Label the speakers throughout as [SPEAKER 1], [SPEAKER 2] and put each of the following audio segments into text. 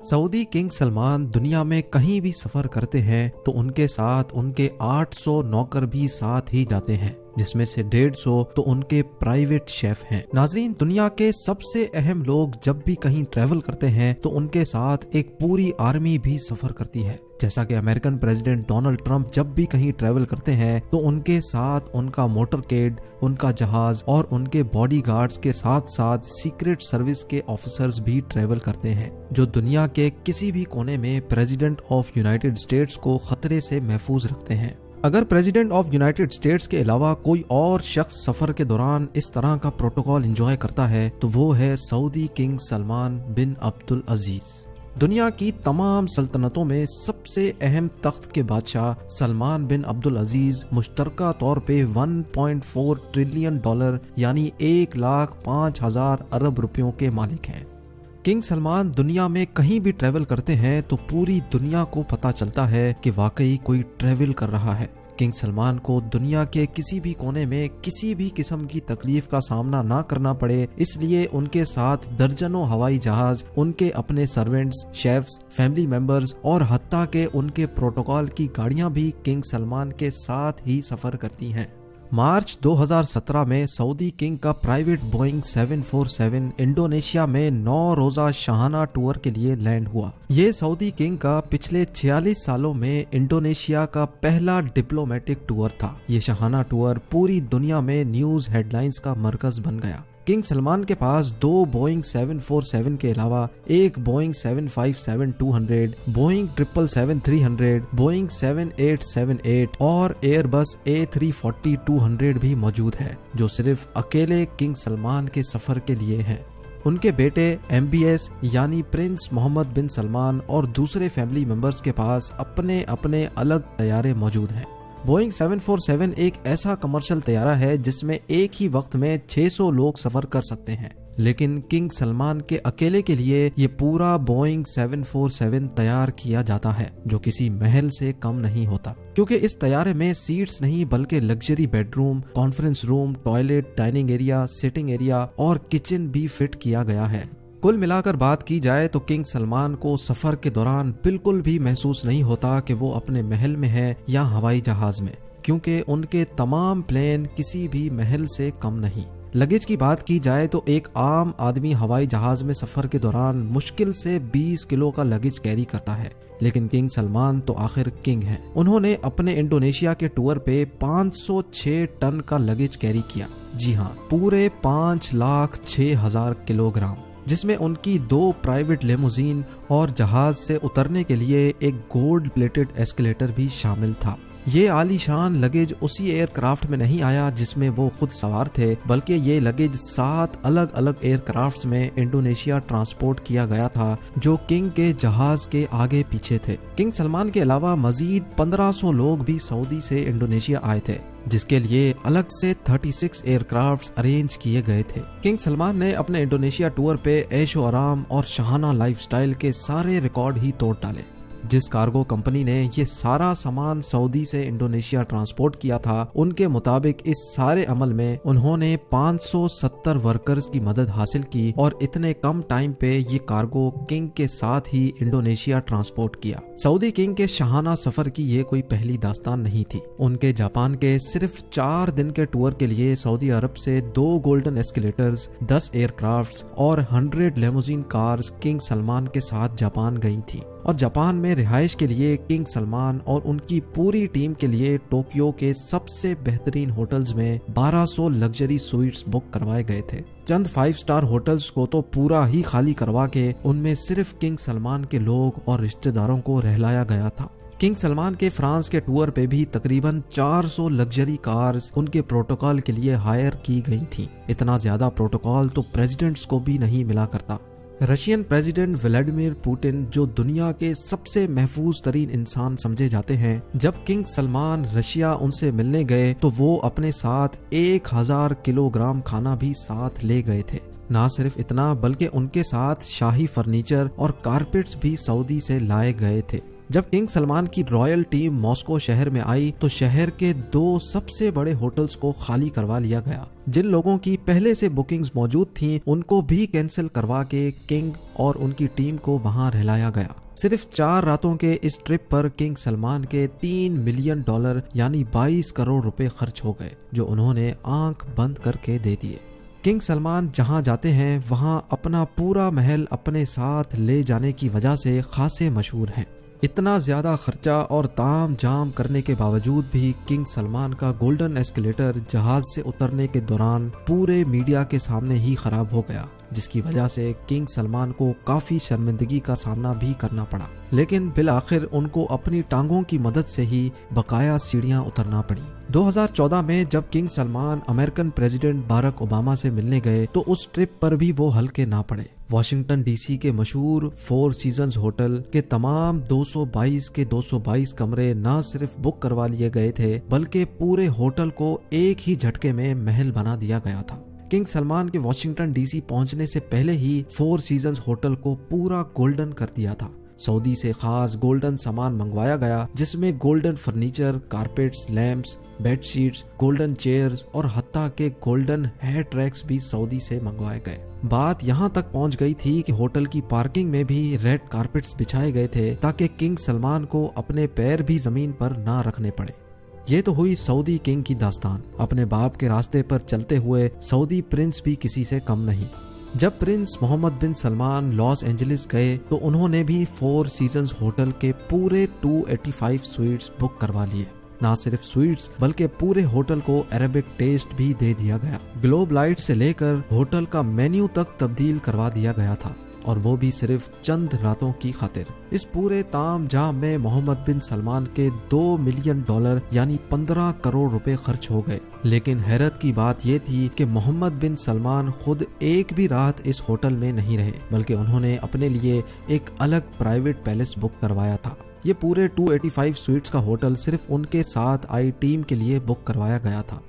[SPEAKER 1] Saudi king Salman दुनिया में कहीं भी सफर करते हैं तो उनके साथ उनके 800 नौकर भी साथ ही जाते हैं, जिसमें से 150 तो उनके प्राइवेट शेफ हैं। नाजरीन, दुनिया के सबसे अहम लोग जब भी कहीं ट्रैवल करते हैं तो उनके साथ एक पूरी आर्मी भी सफर करती है। जैसा कि अमेरिकन प्रेसिडेंट डोनाल्ड ट्रंप जब भी कहीं ट्रैवल करते हैं तो उनके साथ उनका मोटरकेड, उनका जहाज और उनके बॉडीगार्ड्स के साथ साथ सीक्रेट सर्विस के ऑफिसर्स भी ट्रैवल करते हैं, जो दुनिया के किसी भी कोने में प्रेसिडेंट ऑफ यूनाइटेड स्टेट्स को खतरे से महफूज रखते हैं। अगर प्रेसिडेंट ऑफ यूनाइटेड स्टेट्स के अलावा कोई और शख्स सफर के दौरान इस तरह का प्रोटोकॉल एंजॉय करता है तो वो है सऊदी किंग सलमान बिन अब्दुल अजीज। दुनिया की तमाम सल्तनतों में सबसे अहम तख्त के बादशाह सलमान बिन अब्दुल अजीज मुश्तरका तौर पे 1.4 ट्रिलियन डॉलर यानी 1,05,000 अरब रुपयों के मालिक हैं। किंग सलमान दुनिया में कहीं भी ट्रैवल करते हैं तो पूरी दुनिया को पता चलता है कि वाकई कोई ट्रैवल कर रहा है। किंग सलमान को दुनिया के किसी भी कोने में किसी भी किस्म की तकलीफ का सामना ना करना पड़े, इसलिए उनके साथ दर्जनों हवाई जहाज, उनके अपने सर्वेंट्स, शेफ्स, फैमिली मेंबर्स और हत्ता के उनके प्रोटोकॉल की गाड़ियां भी किंग सलमान के साथ ही सफर करती हैं। मार्च 2017 में सऊदी किंग का प्राइवेट बोइंग 747 इंडोनेशिया में 9 रोजा शाहाना टूर के लिए लैंड हुआ। ये सऊदी किंग का पिछले 46 सालों में इंडोनेशिया का पहला डिप्लोमेटिक टूर था। ये शाहाना टूर पूरी दुनिया में न्यूज हेडलाइंस का मरकज बन गया। किंग सलमान के पास 2 बोइंग 747 के अलावा एक बोइंग 757-200, बोइंग 777-300, बोइंग 7878 और एयरबस A340-200 भी मौजूद है, जो सिर्फ अकेले किंग सलमान के सफर के लिए है। उनके बेटे MBS यानी प्रिंस मोहम्मद बिन सलमान और दूसरे फैमिली मेंबर्स के पास अपने अपने अलग तैयारे मौजूद हैं। बोइंग 747 एक ऐसा कमर्शियल तैयारा है जिसमें एक ही वक्त में 600 लोग सफर कर सकते हैं, लेकिन किंग सलमान के अकेले के लिए ये पूरा बोइंग 747 तैयार किया जाता है, जो किसी महल से कम नहीं होता, क्योंकि इस तैयारे में सीट्स नहीं बल्कि luxury bedroom, conference room, toilet, dining area, sitting area और किचन भी फिट किया गया है। कुल मिलाकर बात की जाए तो किंग सलमान को सफर के दौरान बिल्कुल भी महसूस नहीं होता कि वो अपने महल में है या हवाई जहाज में, क्योंकि उनके तमाम प्लेन किसी भी महल से कम नहीं। लगेज की बात की जाए तो एक आम आदमी हवाई जहाज में सफर के दौरान मुश्किल से 20 किलो का लगेज कैरी करता है, लेकिन किंग सलमान तो आखिर किंग हैं। उन्होंने अपने इंडोनेशिया के टूर पे 506 टन का लगेज कैरी किया। जी हाँ, पूरे 5,06,000 किलोग्राम, जिसमें उनकी 2 प्राइवेट लेमोजीन और जहाज से उतरने के लिए एक गोल्ड प्लेटेड एस्केलेटर भी शामिल था। ये आलीशान लगेज उसी एयरक्राफ्ट में नहीं आया जिसमें वो खुद सवार थे, बल्कि ये लगेज 7 अलग अलग एयरक्राफ्ट्स में इंडोनेशिया ट्रांसपोर्ट किया गया था, जो किंग के जहाज के आगे पीछे थे। किंग सलमान के अलावा मजीद 1500 लोग भी सऊदी से इंडोनेशिया आए थे, जिसके लिए अलग से 36 एयरक्राफ्ट्स अरेंज किए गए थे। किंग सलमान ने अपने इंडोनेशिया टूर पे ऐशो आराम और शाहाना लाइफस्टाइल के सारे रिकॉर्ड ही तोड़ डाले। जिस कार्गो कंपनी ने ये सारा सामान सऊदी से इंडोनेशिया ट्रांसपोर्ट किया था, उनके मुताबिक इस सारे अमल में उन्होंने 570 वर्कर्स की मदद हासिल की और इतने कम टाइम पे ये कार्गो किंग के साथ ही इंडोनेशिया ट्रांसपोर्ट किया। सऊदी किंग के शाहाना सफर की ये कोई पहली दास्तान नहीं थी। उनके जापान के सिर्फ 4 दिन के टूर के लिए सऊदी अरब से 2 गोल्डन एस्केलेटर्स, 10 एयरक्राफ्ट्स और 100 लेमोजीन कार्स किंग सलमान के साथ जापान गई थी, और जापान में रिहाइश के लिए किंग सलमान और उनकी पूरी टीम के लिए टोक्यो के सबसे बेहतरीन होटल्स में 1200 लग्जरी स्वीट्स बुक करवाए गए थे। चंद 5 स्टार होटल्स को तो पूरा ही खाली करवा के उनमें सिर्फ किंग सलमान के लोग और रिश्तेदारों को रहलाया गया था। किंग सलमान के फ्रांस के टूर पे भी तकरीबन 400 लग्जरी कार्स उनके प्रोटोकॉल के लिए हायर की गई थी। इतना ज्यादा प्रोटोकॉल तो प्रेसिडेंट्स को भी नहीं मिला करता। रशियन प्रेसिडेंट व्लादिमीर पुतिन, जो दुनिया के सबसे महफूज तरीन इंसान समझे जाते हैं, जब किंग सलमान रशिया उनसे मिलने गए तो वो अपने साथ 1000 किलोग्राम खाना भी साथ ले गए थे। ना सिर्फ इतना, बल्कि उनके साथ शाही फर्नीचर और कारपेट्स भी सऊदी से लाए गए थे। जब किंग सलमान की रॉयल टीम मॉस्को शहर में आई तो शहर के 2 सबसे बड़े होटल्स को खाली करवा लिया गया। जिन लोगों की पहले से बुकिंग्स मौजूद थीं उनको भी कैंसिल करवा के किंग और उनकी टीम को वहां रहलाया गया। सिर्फ 4 रातों के इस ट्रिप पर किंग सलमान के $3 मिलियन यानी 22 करोड़ रुपए खर्च हो गए, जो उन्होंने आंख बंद करके दे दिए। किंग सलमान जहां जाते हैं वहां अपना पूरा महल अपने साथ ले जाने की वजह से खासे मशहूर हैं। इतना ज्यादा खर्चा और ताम झाम करने के बावजूद भी किंग सलमान का गोल्डन एस्केलेटर जहाज से उतरने के दौरान पूरे मीडिया के सामने ही खराब हो गया, जिसकी वजह से किंग सलमान को काफी शर्मिंदगी का सामना भी करना पड़ा। लेकिन बिल आखिर उनको अपनी टांगों की मदद से ही बकाया सीढ़ियां उतरना पड़ी। 2014 में जब किंग सलमान अमेरिकन प्रेसिडेंट बारक ओबामा से मिलने गए तो उस ट्रिप पर भी वो हल्के ना पड़े। वॉशिंगटन डीसी के मशहूर 4 सीजन्स होटल के तमाम 222 के 222 कमरे न सिर्फ बुक करवा लिए गए थे, बल्कि पूरे होटल को एक ही झटके में महल बना दिया गया था। किंग सलमान के वॉशिंगटन डीसी पहुंचने से पहले ही 4 सीजन्स होटल को पूरा गोल्डन कर दिया था। सऊदी से खास गोल्डन सामान मंगवाया गया, जिसमें golden furniture, carpets, lamps, bedsheets, golden chairs और हत्ता के गोल्डन हेयर ट्रैक्स भी सऊदी से मंगवाए गए। बात यहाँ तक पहुँच गई थी कि होटल की पार्किंग में भी रेड कारपेट्स बिछाए गए थे ताकि किंग सलमान को अपने पैर भी जमीन पर ना रखने पड़े। ये तो हुई सऊदी किंग की दास्तान। अपने बाप के रास्ते पर चलते हुए सऊदी प्रिंस भी किसी से कम नहीं। जब प्रिंस मोहम्मद बिन सलमान लॉस एंजलिस गए तो उन्होंने भी 4 सीजन्स होटल के पूरे 285 स्वीट्स बुक करवा लिए। ना सिर्फ स्वीट्स बल्कि पूरे होटल को अरेबिक टेस्ट भी दे दिया गया। ग्लोब लाइट से लेकर होटल का मेन्यू तक तब्दील करवा दिया गया था, और वो भी सिर्फ चंद रातों की खातिर। इस पूरे ताम झाम में मोहम्मद बिन सलमान के $2 मिलियन यानी 15 करोड़ रुपए खर्च हो गए। लेकिन हैरत की बात ये थी कि मोहम्मद बिन सलमान खुद एक भी रात इस होटल में नहीं रहे, बल्कि उन्होंने अपने लिए एक अलग प्राइवेट पैलेस बुक करवाया था। ये पूरे 285 स्वीट्स का होटल सिर्फ उनके साथ आई टीम के लिए बुक करवाया गया था।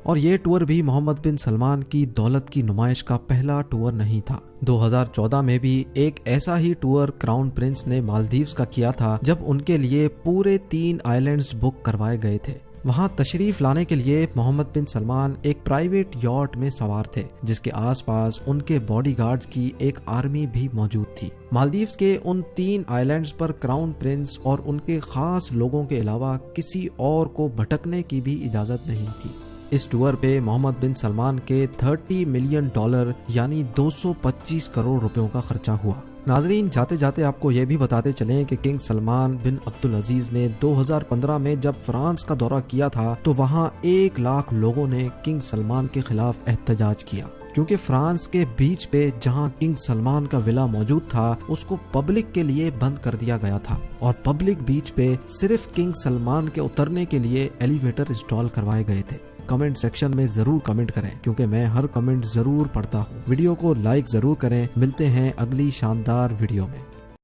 [SPEAKER 1] और ये टूर भी मोहम्मद बिन सलमान की दौलत की नुमाइश का पहला टूर नहीं था। 2014 में भी एक ऐसा ही टूर क्राउन प्रिंस ने मालदीव्स का किया था, जब उनके लिए पूरे 3 आइलैंड्स बुक करवाए गए थे। वहां तशरीफ लाने के लिए मोहम्मद बिन सलमान एक प्राइवेट यॉट में सवार थे, जिसके आसपास उनके बॉडीगार्ड्स की एक आर्मी भी मौजूद थी। मालदीव्स के उन 3 आइलैंड्स पर क्राउन प्रिंस और उनके खास लोगों के अलावा किसी और को भटकने की भी इजाजत नहीं थी। इस टूर पे मोहम्मद बिन सलमान के $30 मिलियन यानी 225 करोड़ रुपयों का खर्चा हुआ। नाजरीन, जाते जाते आपको ये भी बताते चलें कि किंग सलमान बिन अब्दुल अजीज ने 2015 में जब फ्रांस का दौरा किया था तो वहाँ 1 लाख लोगों ने किंग सलमान के खिलाफ एहतजाज किया, क्योंकि फ्रांस के बीच पे जहां किंग सलमान का विला मौजूद था उसको पब्लिक के लिए बंद कर दिया गया था, और पब्लिक बीच पे सिर्फ किंग सलमान के उतरने के लिए एलिवेटर इंस्टॉल करवाए गए थे। कमेंट सेक्शन में जरूर कमेंट करें, क्योंकि मैं हर कमेंट जरूर पढ़ता हूँ। वीडियो को लाइक जरूर करें। मिलते हैं अगली शानदार वीडियो में।